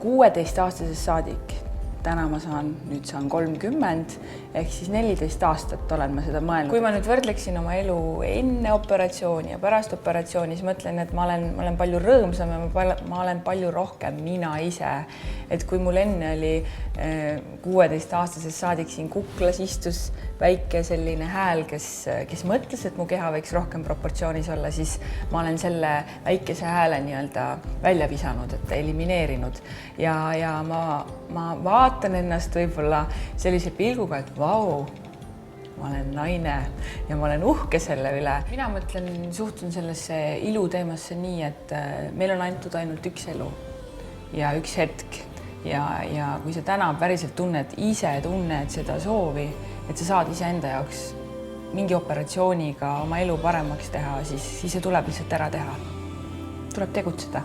16-aastasest saadik, täna ma nüüd saan 30, ehk siis 14 aastat olen ma seda mõelnud. Kui ma nüüd võrdleksin oma elu enne operatsiooni ja pärast operatsiooni, siis mõtlen, et ma olen palju rõõmsam ja ma olen palju rohkem mina ise. Et kui mul enne oli 16-aastasest saadik siin kuklas istus väike selline hääl, kes mõtles, et mu keha võiks rohkem proportsioonis olla, siis ma olen selle väikese hääle nii-öelda välja visanud, et elimineerinud. Ja ma vaatan ennast võib-olla sellise pilguga, et vau, ma olen naine ja ma olen uhke selle üle. Mina suhtun sellesse iluteemasse nii, et meil on ainult üks elu ja üks hetk. Ja kui sa täna päriselt ise tunned seda soovi, et sa saad iseenda jaoks mingi operatsiooniga oma elu paremaks teha, siis see tuleb lihtsalt ära teha. Tuleb tegutseda.